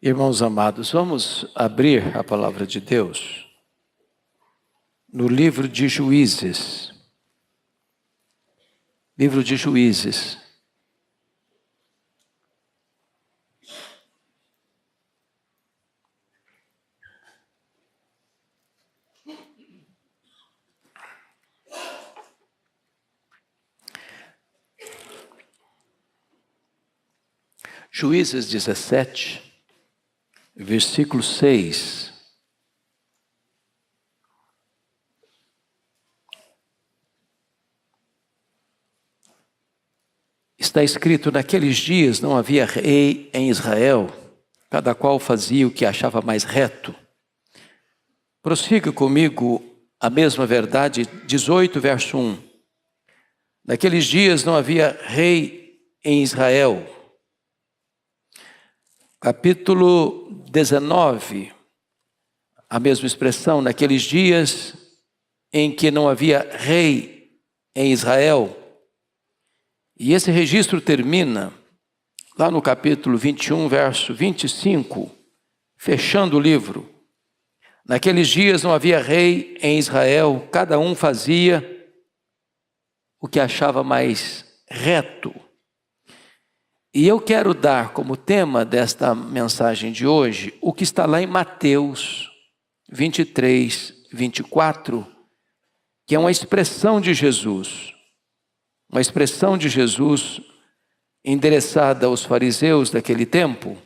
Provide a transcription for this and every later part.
Irmãos amados, vamos abrir a palavra de Deus no livro de Juízes. Livro de Juízes. Juízes 17, versículo 6. Está escrito: naqueles dias não havia rei em Israel, cada qual fazia o que achava mais reto. Prossiga comigo a mesma verdade, 18, verso 1. Naqueles dias não havia rei em Israel. Capítulo 19, a mesma expressão, naqueles dias em que não havia rei em Israel. E esse registro termina lá no capítulo 21, verso 25, fechando o livro. Naqueles dias não havia rei em Israel, cada um fazia o que achava mais reto. E eu quero dar como tema desta mensagem de hoje o que está lá em Mateus 23, 24, que é uma expressão de Jesus. Uma expressão de Jesus endereçada aos fariseus daquele tempo.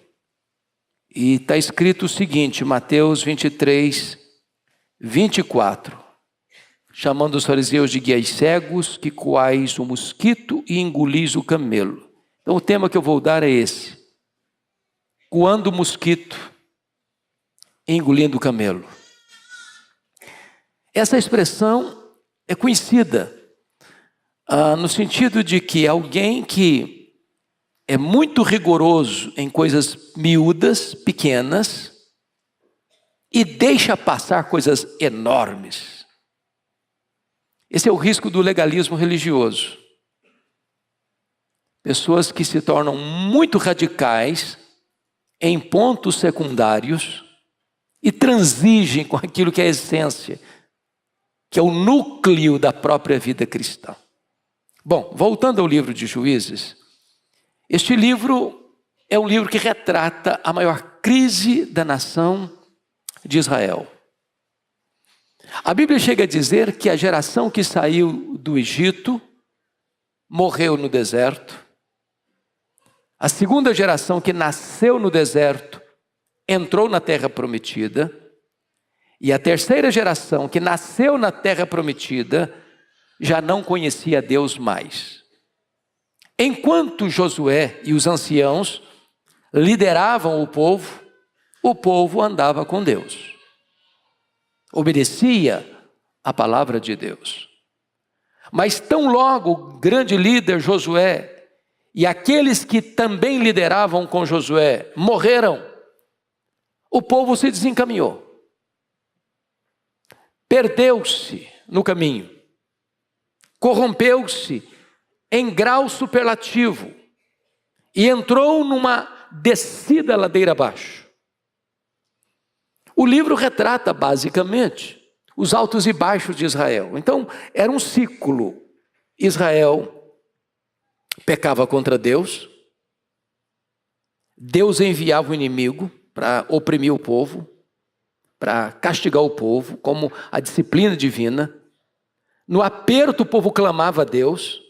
E está escrito o seguinte, Mateus 23, 24. Chamando os fariseus de guias cegos, que coais o mosquito e engolis o camelo. Então o tema que eu vou dar é esse: coando o mosquito e engolindo o camelo. Essa expressão é conhecida no sentido de que alguém que é muito rigoroso em coisas miúdas, pequenas, e deixa passar coisas enormes. Esse é o risco do legalismo religioso. Pessoas que se tornam muito radicais em pontos secundários e transigem com aquilo que é a essência, que é o núcleo da própria vida cristã. Bom, voltando ao livro de Juízes, este livro é um livro que retrata a maior crise da nação de Israel. A Bíblia chega a dizer que a geração que saiu do Egito morreu no deserto. A segunda geração que nasceu no deserto entrou na terra prometida. E a terceira geração que nasceu na terra prometida já não conhecia Deus mais. Enquanto Josué e os anciãos lideravam o povo andava com Deus. Obedecia a palavra de Deus. Mas tão logo o grande líder Josué e aqueles que também lideravam com Josué morreram, o povo se desencaminhou. Perdeu-se no caminho. Corrompeu-se em grau superlativo e entrou numa descida ladeira abaixo. O livro retrata basicamente os altos e baixos de Israel. Então, era um ciclo. Israel pecava contra Deus, Deus enviava o inimigo para oprimir o povo, para castigar o povo, como a disciplina divina. No aperto o povo clamava a Deus.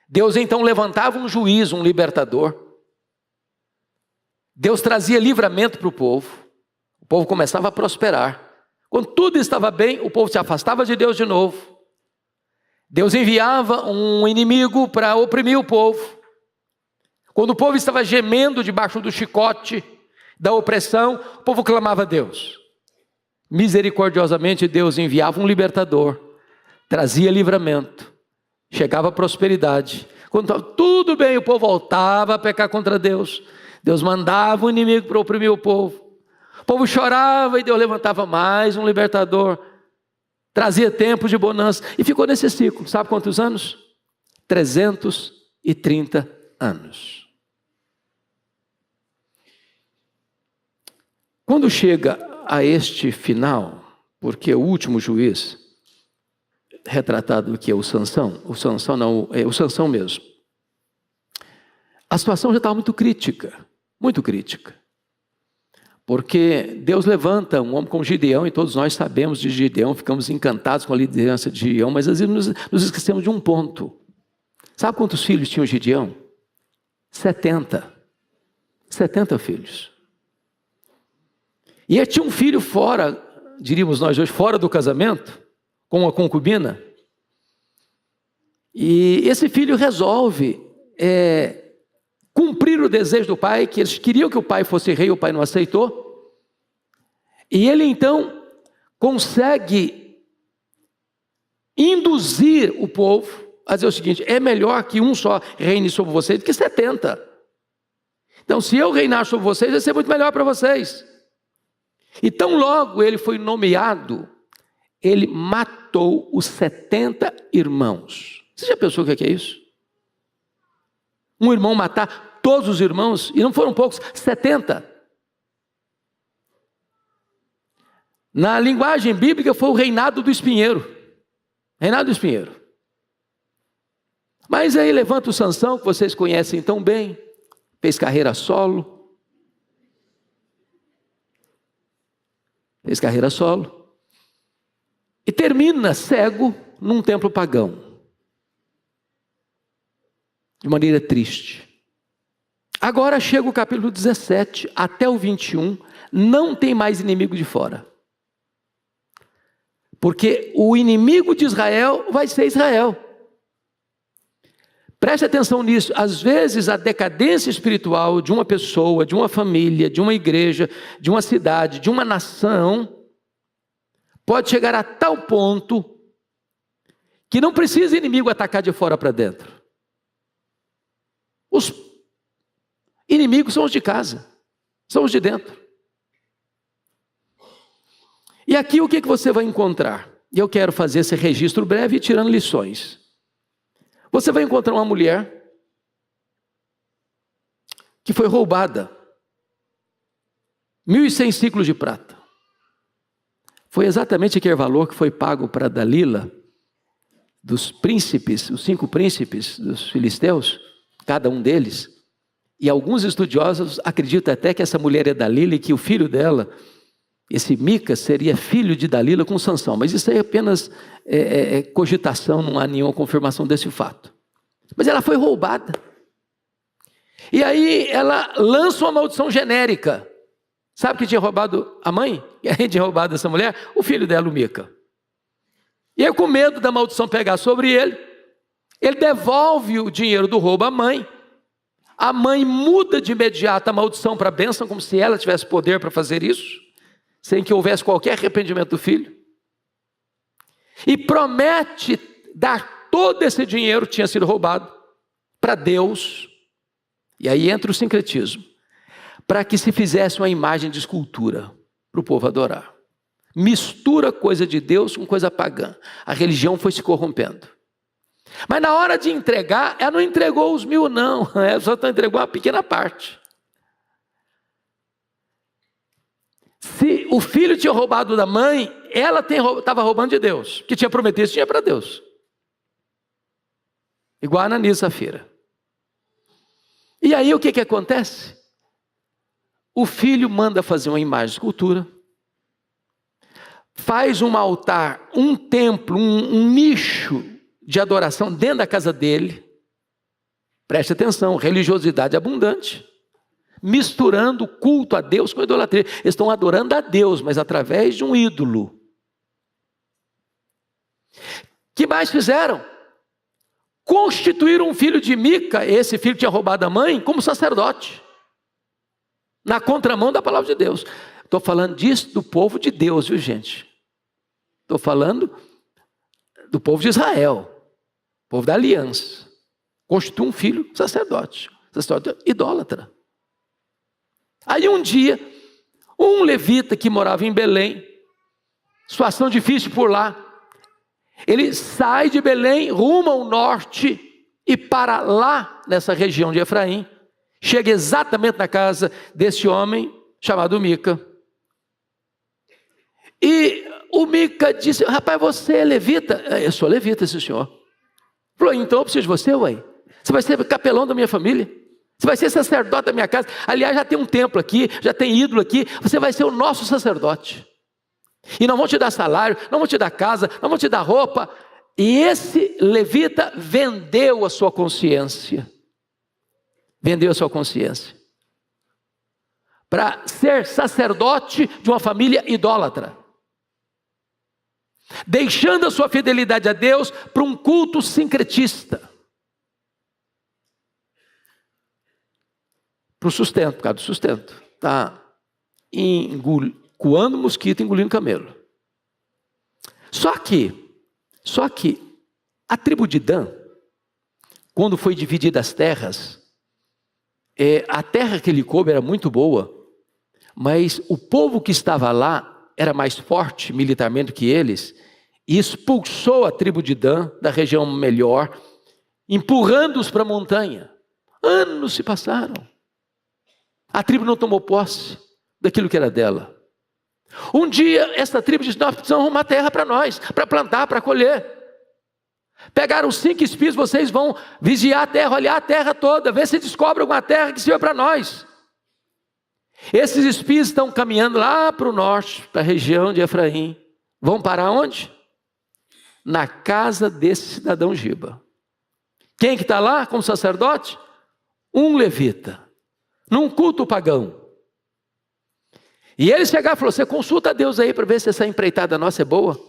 Deus então levantava um juiz, um libertador. Deus trazia livramento para o povo começava a prosperar. Quando tudo estava bem, o povo se afastava de Deus de novo. Deus enviava um inimigo para oprimir o povo. Quando o povo estava gemendo debaixo do chicote da opressão, o povo clamava a Deus. Misericordiosamente Deus enviava um libertador, trazia livramento, chegava a prosperidade. Quando estava tudo bem, o povo voltava a pecar contra Deus. Deus mandava um inimigo para oprimir o povo. O povo chorava e Deus levantava mais um libertador. Trazia tempos de bonança. E ficou nesse ciclo. Sabe quantos anos? 330 anos. Quando chega a este final, porque o último juiz, retratado aqui é o Sansão não, é o Sansão mesmo. A situação já estava muito crítica, porque Deus levanta um homem como Gideão, e todos nós sabemos de Gideão, ficamos encantados com a liderança de Gideão, mas às vezes nos esquecemos de um ponto. Sabe quantos filhos tinha o Gideão? 70 filhos. E ele tinha um filho fora, diríamos nós hoje, fora do casamento, com uma concubina. E esse filho resolve cumprir o desejo do pai, que eles queriam que o pai fosse rei, o pai não aceitou. E ele então consegue induzir o povo a dizer o seguinte: é melhor que um só reine sobre vocês do que 70. Então, se eu reinar sobre vocês, vai ser muito melhor para vocês. E tão logo ele foi nomeado, ele matou os 70 irmãos. Você já pensou o que é isso? Um irmão matar todos os irmãos, e não foram poucos, 70. Na linguagem bíblica foi o reinado do espinheiro. Reinado do espinheiro. Mas aí levanta o Sansão, que vocês conhecem tão bem, fez carreira solo. E termina cego num templo pagão. De maneira triste. Agora chega o capítulo 17 até o 21, não tem mais inimigo de fora. Porque o inimigo de Israel vai ser Israel. Preste atenção nisso. Às vezes a decadência espiritual de uma pessoa, de uma família, de uma igreja, de uma cidade, de uma nação, pode chegar a tal ponto que não precisa inimigo atacar de fora para dentro. Os inimigos são os de casa, são os de dentro. E aqui o que você vai encontrar? E eu quero fazer esse registro breve, tirando lições. Você vai encontrar uma mulher que foi roubada 1.100 ciclos de prata. Foi exatamente aquele valor que foi pago para Dalila, dos príncipes, os 5 príncipes dos filisteus, cada um deles. E alguns estudiosos acreditam até que essa mulher é Dalila e que o filho dela, esse Mica, seria filho de Dalila com Sansão. Mas isso aí é apenas cogitação, não há nenhuma confirmação desse fato. Mas ela foi roubada. E aí ela lança uma maldição genérica. Sabe quem tinha roubado a mãe? Quem tinha roubado essa mulher? O filho dela, o Mica. E aí, com medo da maldição pegar sobre ele devolve o dinheiro do roubo à mãe. A mãe muda de imediato a maldição para a bênção, como se ela tivesse poder para fazer isso, sem que houvesse qualquer arrependimento do filho. E promete dar todo esse dinheiro que tinha sido roubado para Deus. E aí entra o sincretismo. Para que se fizesse uma imagem de escultura para o povo adorar. Mistura coisa de Deus com coisa pagã. A religião foi se corrompendo. Mas na hora de entregar, ela não entregou os 1.000 não, ela só entregou uma pequena parte. Se o filho tinha roubado da mãe, ela estava roubando de Deus, que tinha prometido isso, tinha para Deus. Igual a Ananias e Safira. E aí o que acontece? O filho manda fazer uma imagem de escultura, faz um altar, um templo, um nicho de adoração dentro da casa dele. Preste atenção, religiosidade abundante, misturando o culto a Deus com a idolatria. Eles estão adorando a Deus, mas através de um ídolo. Que mais fizeram? Constituíram um filho de Mica, esse filho que tinha roubado a mãe, como sacerdote, na contramão da palavra de Deus. Estou falando disso do povo de Deus, viu, gente? Estou falando do povo de Israel, povo da aliança. Constitui um filho sacerdote idólatra. Aí um dia, um levita que morava em Belém, situação difícil por lá, ele sai de Belém, rumo ao norte e para lá, nessa região de Efraim, chega exatamente na casa desse homem chamado Mica. E o Mica disse: rapaz, você é levita? Eu sou levita, sim, senhor. Falou: então eu preciso de você, ué. Você vai ser capelão da minha família. Você vai ser sacerdote da minha casa. Aliás, já tem um templo aqui, já tem ídolo aqui. Você vai ser o nosso sacerdote. E não vão te dar salário, não vão te dar casa, não vão te dar roupa. E esse levita vendeu a sua consciência. Vendeu a sua consciência para ser sacerdote de uma família idólatra, deixando a sua fidelidade a Deus para um culto sincretista, para o sustento, por causa do sustento. Está coando mosquito, engolindo camelo. Só que a tribo de Dan, quando foi dividida as terras, a terra que ele coube era muito boa, mas o povo que estava lá era mais forte militarmente que eles, e expulsou a tribo de Dan da região melhor, empurrando-os para a montanha. Anos se passaram. A tribo não tomou posse daquilo que era dela. Um dia, essa tribo disse: nós precisamos arrumar terra para nós, para plantar, para colher. Pegaram 5 espias, vocês vão vigiar a terra, olhar a terra toda, ver se descobre alguma terra que sirva para nós. Esses espias estão caminhando lá para o norte, para a região de Efraim. Vão parar onde? Na casa desse cidadão Giba. Quem que está lá como sacerdote? Um levita, num culto pagão. E ele chegaram e falou: você consulta a Deus aí para ver se essa empreitada nossa é boa.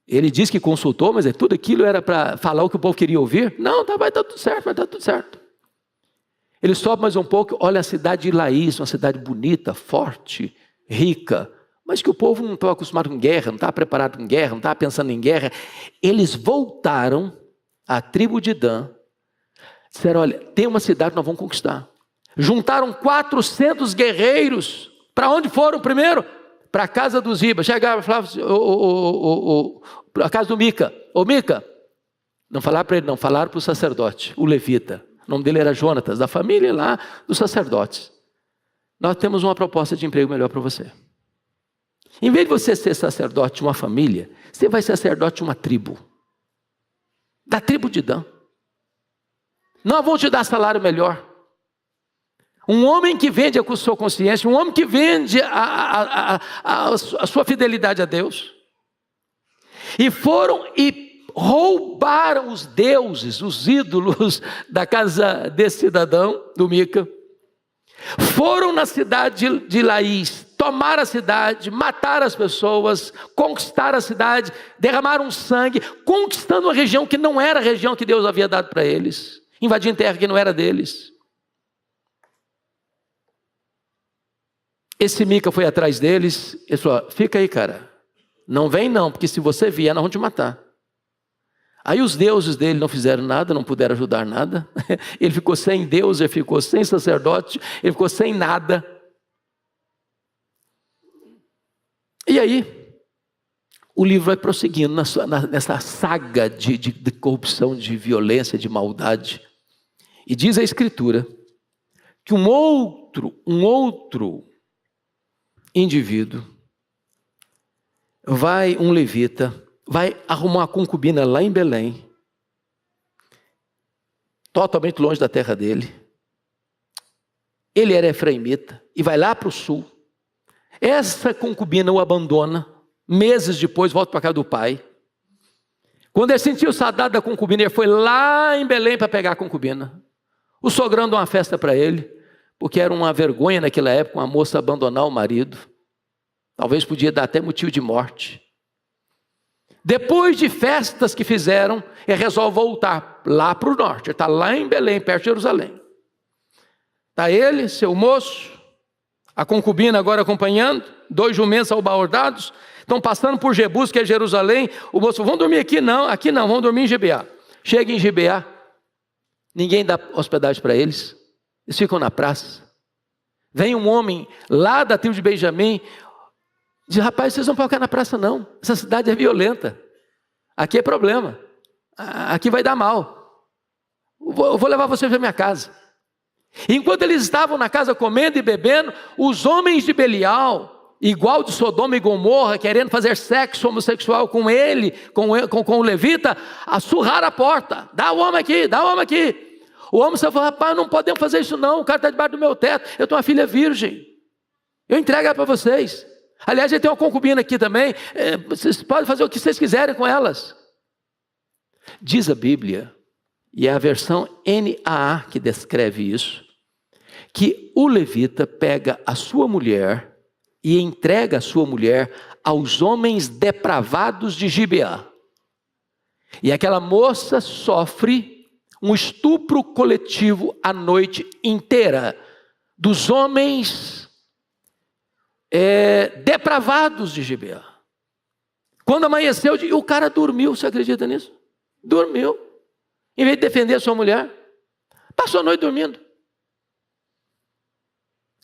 Ele disse que consultou, mas tudo aquilo era para falar o que o povo queria ouvir. Não, vai estar tudo certo, vai estar tudo certo. Ele sobe mais um pouco, olha a cidade de Laís, uma cidade bonita, forte, rica, mas que o povo não estava acostumado com guerra, não estava preparado com guerra, não estava pensando em guerra. Eles voltaram à tribo de Dan, disseram: olha, tem uma cidade que nós vamos conquistar. Juntaram 400 guerreiros. Para onde foram primeiro? Para a casa dos Ziba. Chegaram e falavam: a casa do Mica. Ô Mica, não falaram para ele, não, falaram para o sacerdote, o levita. O nome dele era Jonatas, da família lá dos sacerdotes. Nós temos uma proposta de emprego melhor para você. Em vez de você ser sacerdote de uma família, você vai ser sacerdote de uma tribo. Da tribo de Dan. Nós vamos te dar salário melhor. Um homem que vende a sua consciência, um homem que vende a sua fidelidade a Deus. E foram e roubaram os deuses, os ídolos da casa desse cidadão, do Mica. Foram na cidade de Laís, tomaram a cidade, mataram as pessoas, conquistaram a cidade, derramaram sangue, conquistando uma região que não era a região que Deus havia dado para eles, invadindo terra que não era deles. Esse Mica foi atrás deles, ele falou: fica aí, cara, não vem não, porque se você vier, nós vamos te matar. Aí os deuses dele não fizeram nada, não puderam ajudar nada. Ele ficou sem Deus, ele ficou sem sacerdote, ele ficou sem nada. E aí, o livro vai prosseguindo nessa saga de corrupção, de violência, de maldade. E diz a Escritura que um outro indivíduo, um levita, vai arrumar uma concubina lá em Belém, totalmente longe da terra dele. Ele era efraimita e vai lá para o sul. Essa concubina o abandona, meses depois volta para a casa do pai. Quando ele sentiu saudade da concubina, ele foi lá em Belém para pegar a concubina. O sogrão deu uma festa para ele, porque era uma vergonha naquela época uma moça abandonar o marido. Talvez podia dar até motivo de morte. Depois de festas que fizeram, ele resolve voltar lá para o norte. Ele está lá em Belém, perto de Jerusalém. Está ele, seu moço, a concubina agora acompanhando, 2 jumentos albardados, estão passando por Jebus, que é Jerusalém. O moço: vão dormir aqui não, vão dormir em Gibeá. Chega em Gibeá, ninguém dá hospedagem para eles, eles ficam na praça. Vem um homem lá da tribo de Benjamim, diz: rapaz, vocês não podem ficar na praça não, essa cidade é violenta, aqui é problema, aqui vai dar mal, eu vou levar vocês para minha casa. Enquanto eles estavam na casa comendo e bebendo, os homens de Belial igual de Sodoma e Gomorra, querendo fazer sexo homossexual com ele, com o levita, a surrar a porta. Dá o homem aqui, dá o homem aqui. O homem só falou: rapaz, não podemos fazer isso não, o cara está debaixo do meu teto, eu tenho uma filha virgem, eu entrego ela para vocês. Aliás, ele tem uma concubina aqui também, vocês podem fazer o que vocês quiserem com elas. Diz a Bíblia, e é a versão NAA que descreve isso, que o levita pega a sua mulher e entrega a sua mulher aos homens depravados de Gibeá. E aquela moça sofre um estupro coletivo a noite inteira dos homens depravados de Gibeá. Quando amanheceu, o cara dormiu, você acredita nisso? Dormiu. Em vez de defender a sua mulher, passou a noite dormindo.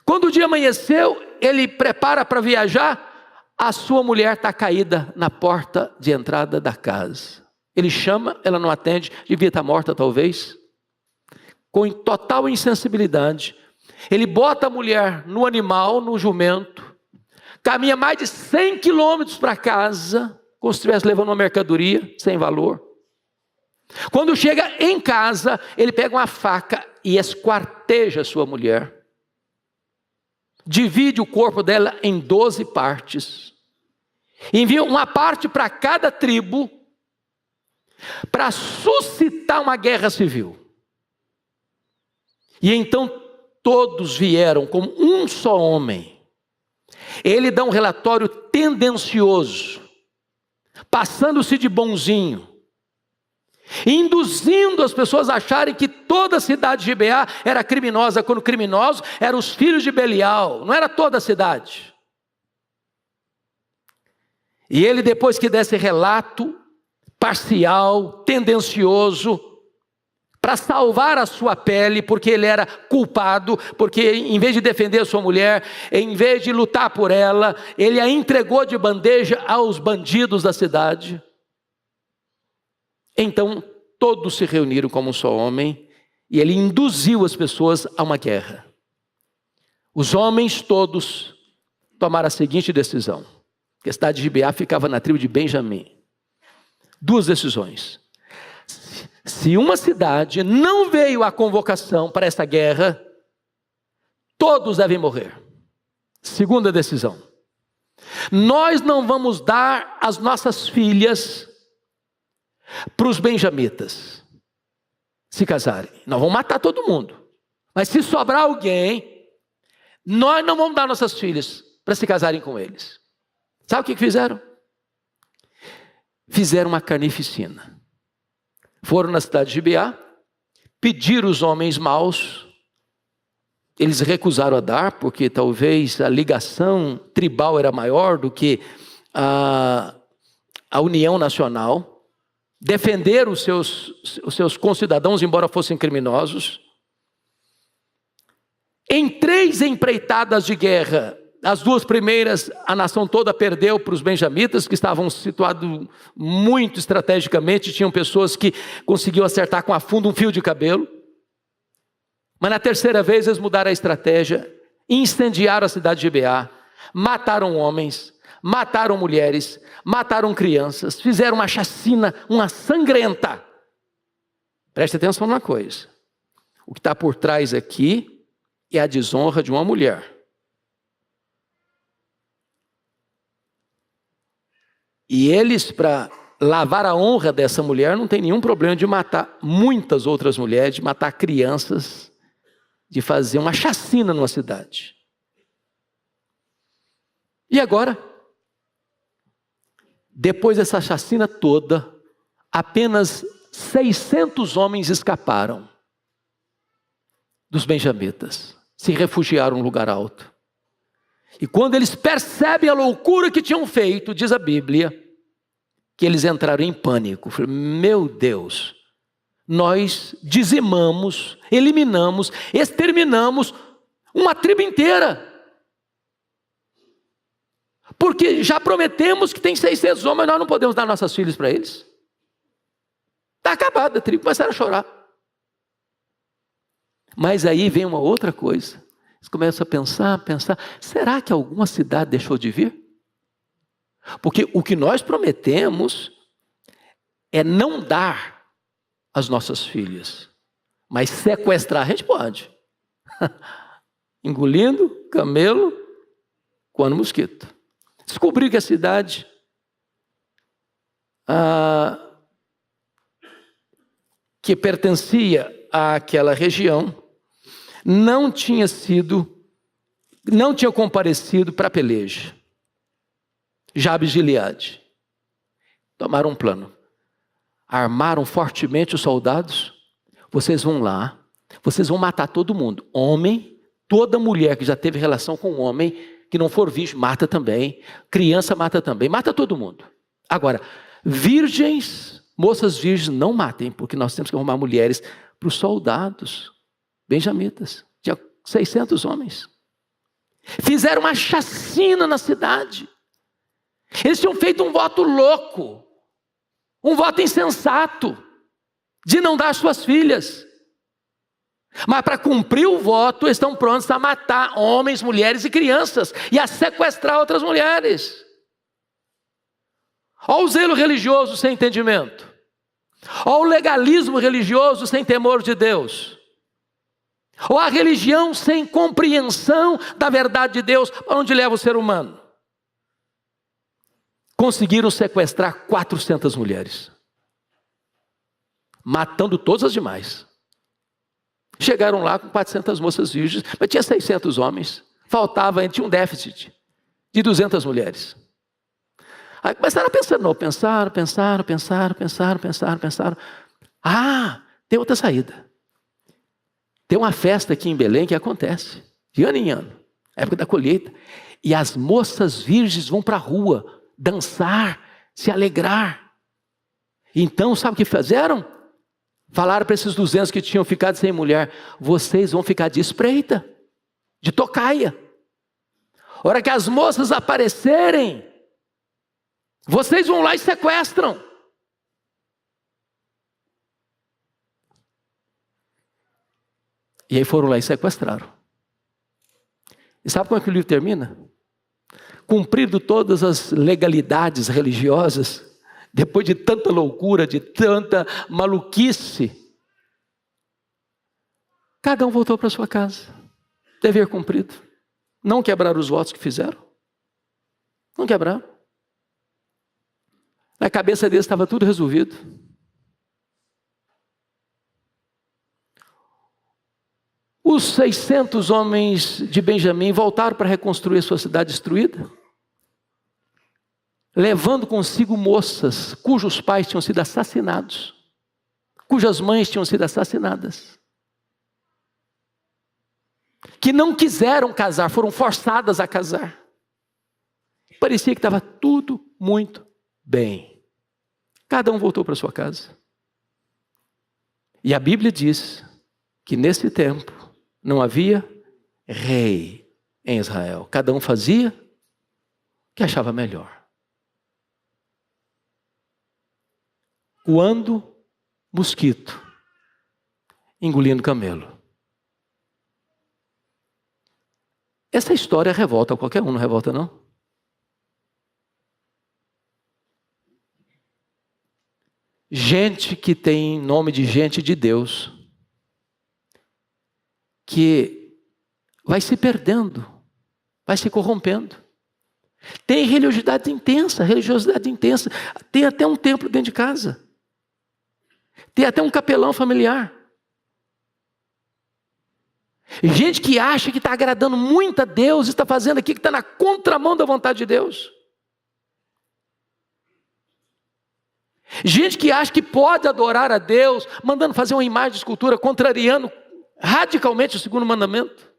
Quando o dia amanheceu, ele prepara para viajar, a sua mulher está caída na porta de entrada da casa. Ele chama, ela não atende, devia estar morta talvez. Com total insensibilidade, ele bota a mulher no animal, no jumento, caminha mais de 100 quilômetros para casa, como se estivesse levando uma mercadoria sem valor. Quando chega em casa, ele pega uma faca e esquarteja a sua mulher. Divide o corpo dela em 12 partes. Envia uma parte para cada tribo, para suscitar uma guerra civil. E então todos vieram como um só homem. Ele dá um relatório tendencioso, passando-se de bonzinho, induzindo as pessoas a acharem que toda a cidade de Gibeá era criminosa, quando criminosos eram os filhos de Belial, não era toda a cidade. E ele, depois que desse relato parcial, tendencioso, para salvar a sua pele, porque ele era culpado, porque em vez de defender a sua mulher, em vez de lutar por ela, ele a entregou de bandeja aos bandidos da cidade. Então, todos se reuniram como um só homem, e ele induziu as pessoas a uma guerra. Os homens todos tomaram a seguinte decisão, que a cidade de Gibeá ficava na tribo de Benjamim. Duas decisões. Se uma cidade não veio à convocação para essa guerra, todos devem morrer. Segunda decisão. Nós não vamos dar as nossas filhas para os benjamitas se casarem. Nós vamos matar todo mundo. Mas se sobrar alguém, nós não vamos dar nossas filhas para se casarem com eles. Sabe o que fizeram? Fizeram uma carnificina. Foram na cidade de Gibeá, pediram os homens maus, eles recusaram a dar, porque talvez a ligação tribal era maior do que a união nacional. Defenderam os seus concidadãos, embora fossem criminosos. Em 3 empreitadas de guerra, as 2 primeiras, a nação toda perdeu para os benjamitas, que estavam situados muito estrategicamente, tinham pessoas que conseguiam acertar com a funda um fio de cabelo. Mas na terceira vez eles mudaram a estratégia, incendiaram a cidade de Gibeá, mataram homens, mataram mulheres, mataram crianças, fizeram uma chacina, uma sangrenta. Preste atenção numa coisa, o que está por trás aqui é a desonra de uma mulher. E eles, para lavar a honra dessa mulher, não tem nenhum problema de matar muitas outras mulheres, de matar crianças, de fazer uma chacina numa cidade. E agora, depois dessa chacina toda, apenas 600 homens escaparam dos benjamitas, se refugiaram em um lugar alto. E quando eles percebem a loucura que tinham feito, diz a Bíblia, que eles entraram em pânico. Meu Deus, nós dizimamos, eliminamos, exterminamos uma tribo inteira. Porque já prometemos que tem 600 homens, nós não podemos dar nossas filhas para eles. Está acabada a tribo, começaram a chorar. Mas aí vem uma outra coisa. Você começa a pensar, será que alguma cidade deixou de vir? Porque o que nós prometemos é não dar as nossas filhas, mas sequestrar a gente pode. Engolindo camelo, coando mosquito. Descobri que a cidade que pertencia àquela região não tinha comparecido para a peleja. Jabes de Gileade. Tomaram um plano. Armaram fortemente os soldados. Vocês vão lá, vocês vão matar todo mundo. Homem, toda mulher que já teve relação com um homem, que não for virgem, mata também. Criança mata também, mata todo mundo. Agora, virgens, moças virgens, não matem, porque nós temos que arrumar mulheres para os soldados benjamitas. Tinha 600 homens. Fizeram uma chacina na cidade. Eles tinham feito um voto louco, um voto insensato, de não dar suas filhas. Mas para cumprir o voto, estão prontos a matar homens, mulheres e crianças, e a sequestrar outras mulheres. Olha o zelo religioso sem entendimento. Olha o legalismo religioso sem temor de Deus. Olha a religião sem compreensão da verdade de Deus, para onde leva o ser humano. Conseguiram sequestrar 400 mulheres, matando todas as demais. Chegaram lá com 400 moças virgens, mas tinha 600 homens. Faltava, tinha um déficit de 200 mulheres. Aí começaram a pensar, não, pensaram. Tem outra saída. Tem uma festa aqui em Belém que acontece, de ano em ano, época da colheita. E as moças virgens vão para a rua, dançar, se alegrar. Então, sabe o que fizeram? Falaram para esses 200 que tinham ficado sem mulher: vocês vão ficar de espreita, de tocaia. A hora que as moças aparecerem, vocês vão lá e sequestram. E aí foram lá e sequestraram. E sabe como é que o livro termina? Cumprido todas as legalidades religiosas, depois de tanta loucura, de tanta maluquice, cada um voltou para sua casa. Dever cumprido. Não quebraram os votos que fizeram. Não quebraram. Na cabeça deles estava tudo resolvido. Os 600 homens de Benjamim voltaram para reconstruir a sua cidade destruída, levando consigo moças cujos pais tinham sido assassinados, cujas mães tinham sido assassinadas, que não quiseram casar, foram forçadas a casar. Parecia que estava tudo muito bem. Cada um voltou para sua casa. E a Bíblia diz que nesse tempo não havia rei em Israel. Cada um fazia o que achava melhor. Coando mosquito, engolindo camelo. Essa história revolta qualquer um, não revolta não? Gente que tem nome de gente de Deus, que vai se perdendo, vai se corrompendo. Tem religiosidade intensa, tem até um templo dentro de casa. Tem até um capelão familiar. Gente que acha que está agradando muito a Deus, está fazendo aqui que está na contramão da vontade de Deus. Gente que acha que pode adorar a Deus, mandando fazer uma imagem de escultura, contrariando radicalmente o segundo mandamento.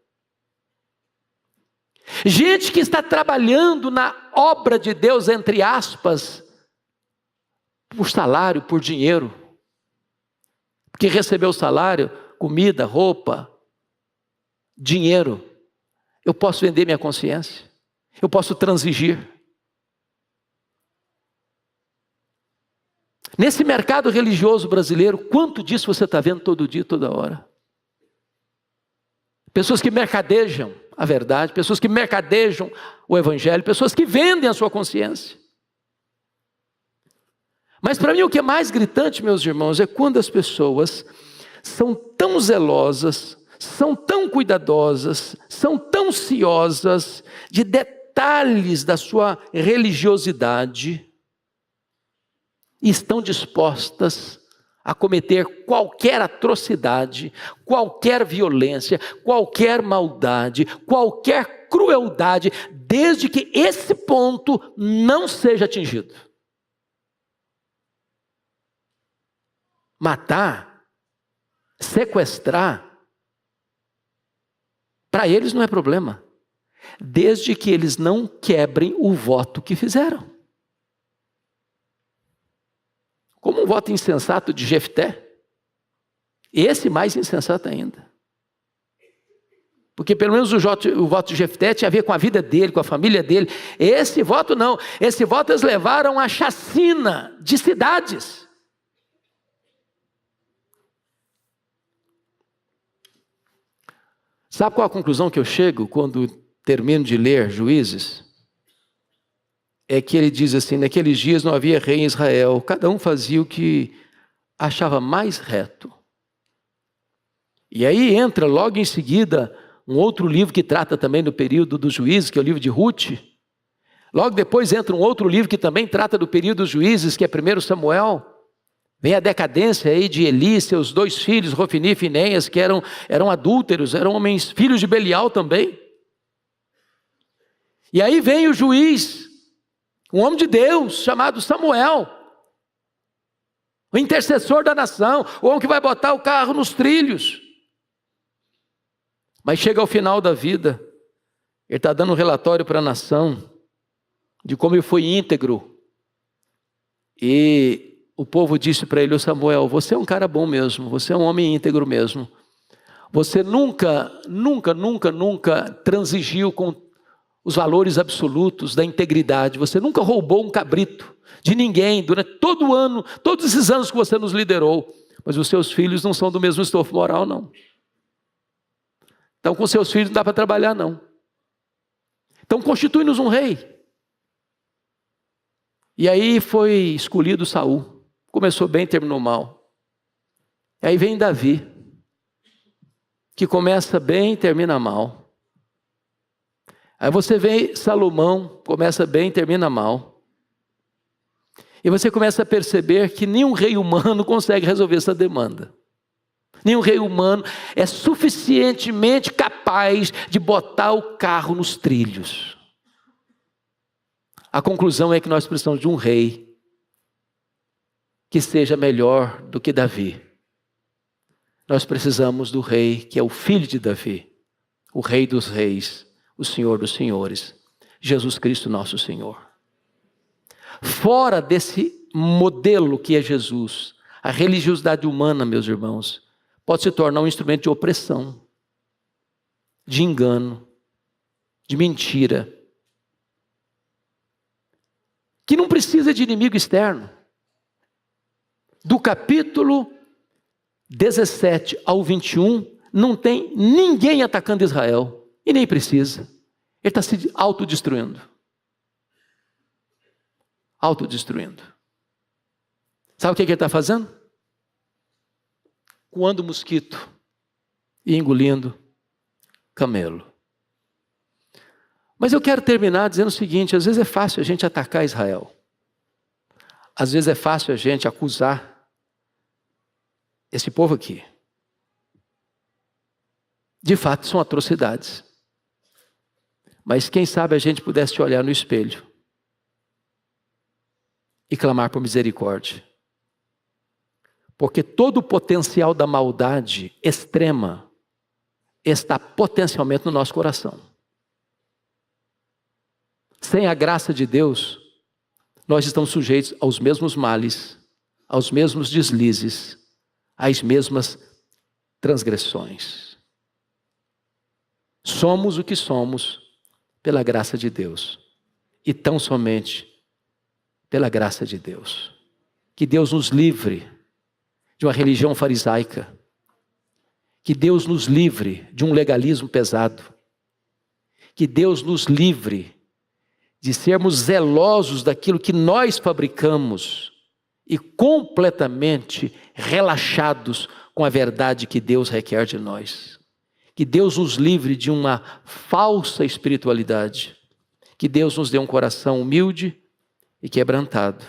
Gente que está trabalhando na obra de Deus, entre aspas, por salário, por dinheiro. Porque recebeu o salário, comida, roupa, dinheiro. Eu posso vender minha consciência. Eu posso transigir. Nesse mercado religioso brasileiro, quanto disso você está vendo todo dia, toda hora? pessoas que mercadejam a verdade, pessoas que mercadejam o evangelho, pessoas que vendem a sua consciência. Mas para mim o que é mais gritante, meus irmãos, é quando as pessoas são tão zelosas, são tão cuidadosas, são tão ciosas de detalhes da sua religiosidade e estão dispostas a cometer qualquer atrocidade, qualquer violência, qualquer maldade, qualquer crueldade, desde que esse ponto não seja atingido. Matar, sequestrar, para eles não é problema, desde que eles não quebrem o voto que fizeram. Como um voto insensato de Jefté, esse mais insensato ainda. Porque pelo menos o voto de Jefté tinha a ver com a vida dele, com a família dele. Esse voto não, esse voto eles levaram à chacina de cidades. Sabe qual a conclusão que eu chego quando termino de ler Juízes? É que ele diz assim, naqueles dias não havia rei em Israel, cada um fazia o que achava mais reto. E aí entra logo em seguida um outro livro que trata também do período dos juízes, que é o livro de Ruth. Logo depois entra um outro livro que também trata do período dos juízes, que é 1 Samuel. Vem a decadência aí de Eli, seus 2 filhos, Rofini e Finéias, que eram adúlteros, eram homens, filhos de Belial também. E aí vem o juiz, um homem de Deus, chamado Samuel, o intercessor da nação, o homem que vai botar o carro nos trilhos. Mas chega ao final da vida, ele está dando um relatório para a nação, de como ele foi íntegro. E o povo disse para ele, ô Samuel, você é um cara bom mesmo, você é um homem íntegro mesmo. Você nunca transigiu com os valores absolutos da integridade. Você nunca roubou um cabrito de ninguém durante todo o ano, todos esses anos que você nos liderou. Mas os seus filhos não são do mesmo estofo moral, não. Então com seus filhos não dá para trabalhar, não. Então constitui-nos um rei. E aí foi escolhido Saul. Começou bem, terminou mal. E aí vem Davi, que começa bem e termina mal. Aí você vê Salomão, começa bem e termina mal. E você começa a perceber que nenhum rei humano consegue resolver essa demanda. Nenhum rei humano é suficientemente capaz de botar o carro nos trilhos. A conclusão é que nós precisamos de um rei que seja melhor do que Davi. Nós precisamos do rei que é o filho de Davi, o rei dos reis, o Senhor dos senhores, Jesus Cristo nosso Senhor. Fora desse modelo que é Jesus, a religiosidade humana, meus irmãos, pode se tornar um instrumento de opressão, de engano, de mentira, que não precisa de inimigo externo. Do capítulo 17 ao 21, não tem ninguém atacando Israel, e nem precisa. Ele está se autodestruindo. Autodestruindo. Sabe o que ele está fazendo? Coando mosquito e engolindo camelo. Mas eu quero terminar dizendo o seguinte, às vezes é fácil a gente atacar Israel. Às vezes é fácil a gente acusar esse povo aqui. De fato, são atrocidades. Mas quem sabe a gente pudesse olhar no espelho e clamar por misericórdia. Porque todo o potencial da maldade extrema está potencialmente no nosso coração. Sem a graça de Deus, nós estamos sujeitos aos mesmos males, aos mesmos deslizes, às mesmas transgressões. Somos o que somos pela graça de Deus. E tão somente pela graça de Deus. Que Deus nos livre de uma religião farisaica. Que Deus nos livre de um legalismo pesado. Que Deus nos livre de sermos zelosos daquilo que nós fabricamos e completamente relaxados com a verdade que Deus requer de nós. Que Deus nos livre de uma falsa espiritualidade. Que Deus nos dê um coração humilde e quebrantado,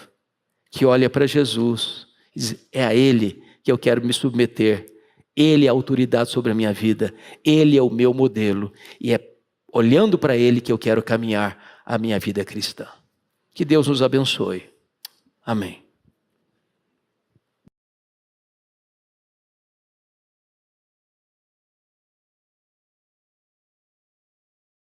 que olha para Jesus e diz: é a Ele que eu quero me submeter. Ele é a autoridade sobre a minha vida. Ele é o meu modelo. E é olhando para Ele que eu quero caminhar a minha vida cristã. Que Deus nos abençoe. Amém.